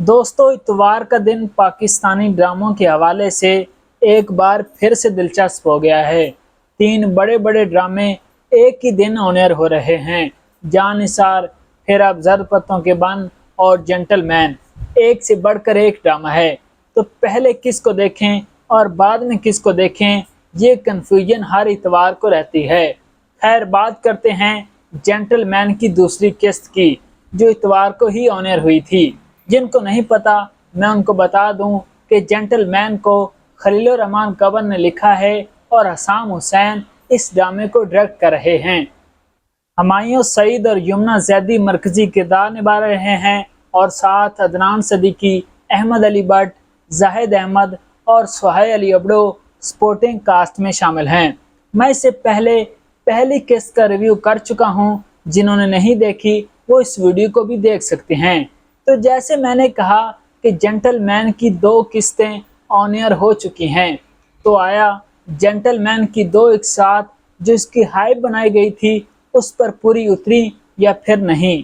दोस्तों, इतवार का दिन पाकिस्तानी ड्रामों के हवाले से एक बार फिर से दिलचस्प हो गया है। 3 बड़े बड़े ड्रामे एक ही दिन ऑन एयर हो रहे हैं। जानिसार, फिर अब जर पत्तों के बन और जेंटलमैन, एक से बढ़कर एक ड्रामा है। तो पहले किसको देखें और बाद में किसको देखें, ये कन्फ्यूजन हर इतवार को रहती है। खैर, बात करते हैं जेंटलमैन की दूसरी किस्त की, जो इतवार को ही ऑन एयर हुई थी। जिनको नहीं पता, मैं उनको बता दूं कि जेंटलमैन को खलीलुर रहमान कंवर ने लिखा है और हसाम हुसैन इस ड्रामे को डायरेक्ट कर रहे हैं। हुमायूं सईद और यमुना जैदी मरकजी किरदार निभा रहे हैं और साथ अदनान सदीकी, अहमद अली बट, जाहिद अहमद और सुहाय अली अबड़ो सपोर्टिंग कास्ट में शामिल हैं। मैं इससे पहले पहली किस्त का रिव्यू कर चुका हूं। जिन्होंने नहीं देखी वो इस वीडियो को भी देख सकते हैं। तो जैसे मैंने कहा कि जेंटलमैन की 2 किस्तें ऑन एयर हो चुकी हैं, तो आया जेंटलमैन की 2 एक साथ जो इसकी हाइप बनाई गई थी उस पर पूरी उतरी या फिर नहीं।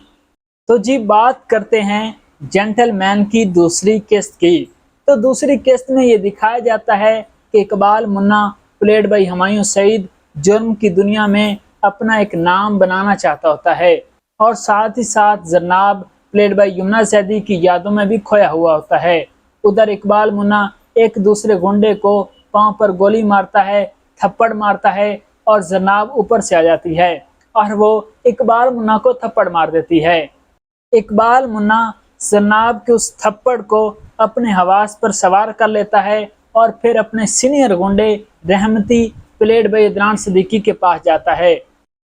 तो जी, बात करते हैं जेंटलमैन की दूसरी किस्त की। तो दूसरी किस्त में ये दिखाया जाता है कि इकबाल मुन्ना प्लेड बाई हुमायूं सईद जुर्म की दुनिया में अपना एक नाम बनाना चाहता होता है और साथ ही साथ जरनाब प्लेड बाई यमुना जैदी की यादों में भी खोया हुआ होता है। उधर इकबाल मुन्ना एक दूसरे गुंडे को पांव पर गोली मारता है, थप्पड़ मारता है और जरनाब ऊपर से आ जाती है और वो इकबाल मुन्ना को थप्पड़ मार देती है। इकबाल मुन्ना जरनाब के उस थप्पड़ को अपने हवास पर सवार कर लेता है और फिर अपने सीनियर गुंडे रहमती प्लेड बाई अदनान सदीकी के पास जाता है।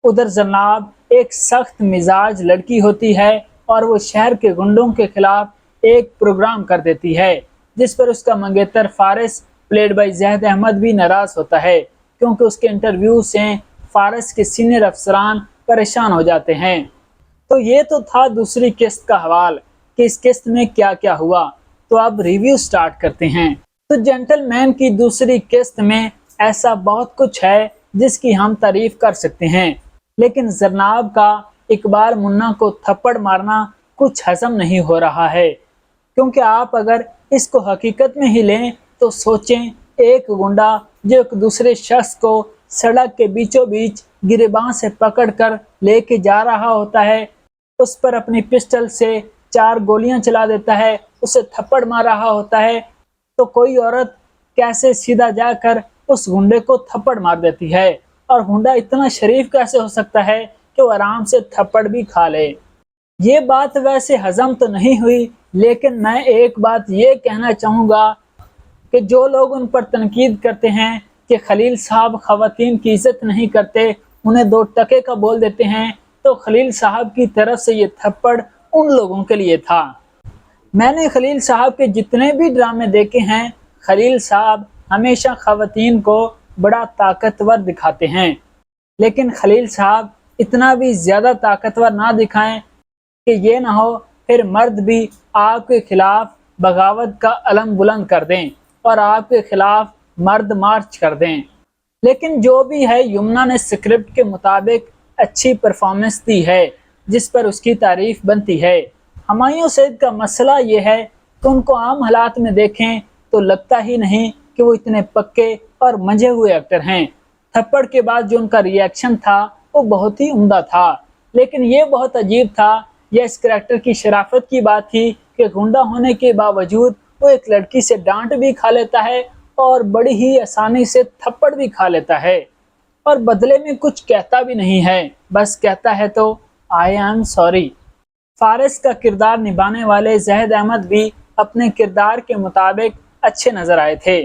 उधर जरनाब एक सख्त मिजाज लड़की होती है और वो शहर के गुंडों के खिलाफ एक प्रोग्राम कर देती है, जिस पर उसका मंगेतर फारिस प्लेड बाई जैद अहमद भी नाराज होता है, क्योंकि उसके इंटरव्यू से फारिस के सीनियर अफसरान परेशान हो जाते हैं। तो ये तो था दूसरी किस्त का हवाल कि इस किस्त में क्या क्या हुआ। तो अब रिव्यू स्टार्ट करते हैं। तो जेंटलमैन की दूसरी किस्त में ऐसा बहुत कुछ है जिसकी हम तारीफ कर सकते हैं, लेकिन जरनाब का इकबाल मुन्ना को थप्पड़ मारना कुछ हजम नहीं हो रहा है। क्योंकि आप अगर इसको हकीकत में ही लें तो सोचें, एक गुंडा जो एक दूसरे शख्स को सड़क के बीचों बीच गिरेबान से पकड़कर लेके जा रहा होता है, उस पर अपनी पिस्टल से 4 गोलियां चला देता है, उसे थप्पड़ मार रहा होता है, तो कोई औरत कैसे सीधा जाकर उस गुंडे को थप्पड़ मार देती है? और गुंडा इतना शरीफ कैसे हो सकता है कि वो आराम से थप्पड़ भी खा ले? ये बात वैसे हजम तो नहीं हुई, लेकिन मैं एक बात ये कहना चाहूँगा कि जो लोग उन पर तनकीद करते हैं कि खलील साहब ख़वातीन की इज्जत नहीं करते, उन्हें 2 टके का बोल देते हैं, तो खलील साहब की तरफ से ये थप्पड़ उन लोगों के लिए था। मैंने खलील साहब के जितने भी ड्रामे देखे हैं, खलील साहब हमेशा ख़वातीन को बड़ा ताकतवर दिखाते हैं, लेकिन खलील साहब इतना भी ज़्यादा ताकतवर ना दिखाएं कि ये ना हो फिर मर्द भी आपके खिलाफ बगावत का अलम बुलंद कर दें और आपके खिलाफ मर्द मार्च कर दें। लेकिन जो भी है, यमुना ने स्क्रिप्ट के मुताबिक अच्छी परफॉर्मेंस दी है, जिस पर उसकी तारीफ बनती है। हुमायूं सईद का मसला ये है कि उनको आम हालात में देखें तो लगता ही नहीं कि वो इतने पक्के और मंझे हुए एक्टर हैं। थप्पड़ के बाद जो उनका रिएक्शन था वो बहुत ही उम्दा था, लेकिन ये बहुत अजीब था। यह इस करैक्टर की शराफत की बात थी कि गुंडा होने के बावजूद वो एक लड़की से डांट भी खा लेता है और बड़ी ही आसानी से थप्पड़ भी खा लेता है और बदले में कुछ कहता भी नहीं है, बस कहता है तो आई एम सॉरी। फारिस का किरदार निभाने वाले जाहिद अहमद भी अपने किरदार के मुताबिक अच्छे नजर आए थे।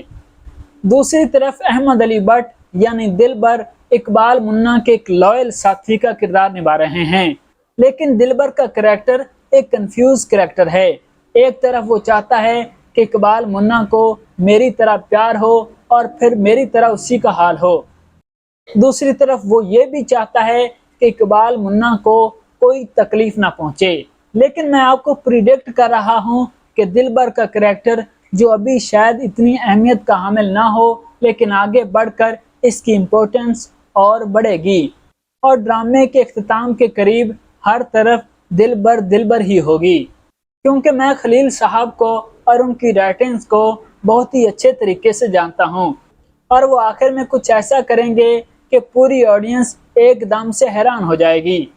दूसरी तरफ अहमद अली बट यानी दिलबर इकबाल मुन्ना के एक लॉयल साथी का किरदार निभा रहे हैं, लेकिन दिलबर का करैक्टर एक कंफ्यूज करैक्टर है। एक तरफ वो चाहता है कि इकबाल मुन्ना को मेरी तरह प्यार हो और फिर मेरी तरह उसी का हाल हो, दूसरी तरफ वो ये भी चाहता है कि इकबाल मुन्ना को कोई तकलीफ ना पहुंचे। लेकिन मैं आपको प्रिडिक्ट कर रहा हूं कि दिलबर का करैक्टर, जो अभी शायद इतनी अहमियत का हामिल ना हो, लेकिन आगे बढ़कर इसकी इम्पोर्टेंस और बढ़ेगी और ड्रामे के इख्तिताम के करीब हर तरफ दिलबर दिलबर ही होगी। क्योंकि मैं खलील साहब को और उनकी राइटिंग्स को बहुत ही अच्छे तरीके से जानता हूँ, और वो आखिर में कुछ ऐसा करेंगे कि पूरी ऑडियंस एकदम से हैरान हो जाएगी।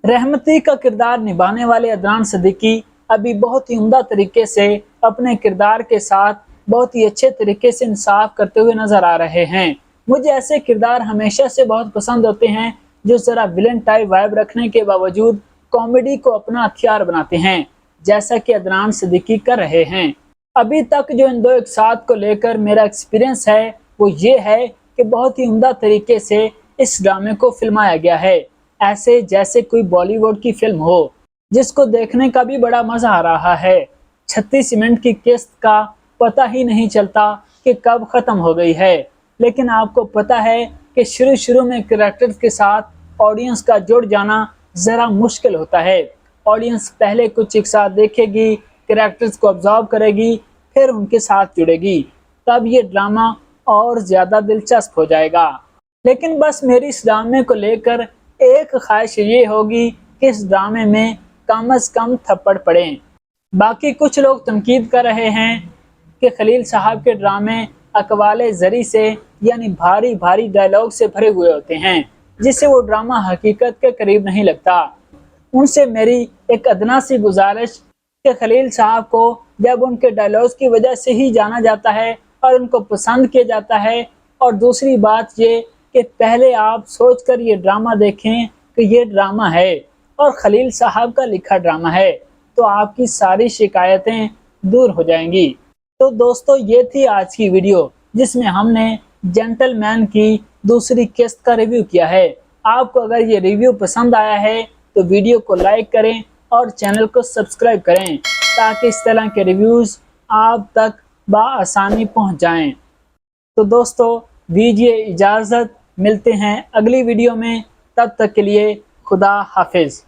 रहमती का किरदार निभाने वाले अदनान सिद्दीकी अभी बहुत ही उम्दा तरीके से अपने किरदार के साथ बहुत ही अच्छे तरीके से इंसाफ करते हुए नजर आ रहे हैं। मुझे ऐसे किरदार हमेशा से बहुत पसंद होते हैं जो जरा विलन टाइप वाइब रखने के बावजूद कॉमेडी को अपना हथियार बनाते हैं, जैसा कि अदनान सिद्दीकी कर रहे हैं। अभी तक जो इन दो एक साथ को लेकर मेरा एक्सपीरियंस है वो ये है कि बहुत ही उम्दा तरीके से इस ड्रामे को फिल्माया गया है, ऐसे जैसे कोई बॉलीवुड की फिल्म हो, जिसको देखने का भी बड़ा मजा आ रहा है। 36 मिनट की किस्त का पता ही नहीं चलता कि कब खत्म हो गई है, लेकिन आपको पता है कि शुरू में कैरेक्टर्स के साथ ऑडियंस का जुड़ जाना जरा मुश्किल होता है। ऑडियंस पहले कुछ एक साथ देखेगी, कैरेक्टर्स को ऑब्जर्व करेगी, फिर उनके साथ जुड़ेगी, तब ये ड्रामा और ज्यादा दिलचस्प हो जाएगा। लेकिन बस मेरी इस ड्रामे को लेकर एक ख्वाहिश ये होगी कि इस ड्रामे में कम से कम थप्पड़ पड़े। बाकी कुछ लोग तनकीद कर रहे हैं कि खलील साहब के ड्रामे अकवाले जरी से यानी भारी भारी डायलॉग से भरे हुए होते हैं, जिससे वो ड्रामा हकीकत के करीब नहीं लगता। उनसे मेरी एक अदना सी गुजारिश कि खलील साहब को जब उनके डायलॉग्स की वजह से ही जाना जाता है और उनको पसंद किया जाता है, और दूसरी बात ये कि पहले आप सोचकर ये ड्रामा देखें कि ये ड्रामा है और खलील साहब का लिखा ड्रामा है, तो आपकी सारी शिकायतें दूर हो जाएंगी। तो दोस्तों, ये थी आज की वीडियो जिसमें हमने जेंटलमैन की दूसरी किस्त का रिव्यू किया है। आपको अगर ये रिव्यू पसंद आया है तो वीडियो को लाइक करें और चैनल को सब्सक्राइब करें, ताकि इस तरह के रिव्यूज़ आप तक बआसानी पहुंच जाएं। तो दोस्तों, दीजिए इजाज़त, मिलते हैं अगली वीडियो में। तब तक के लिए खुदा हाफिज़।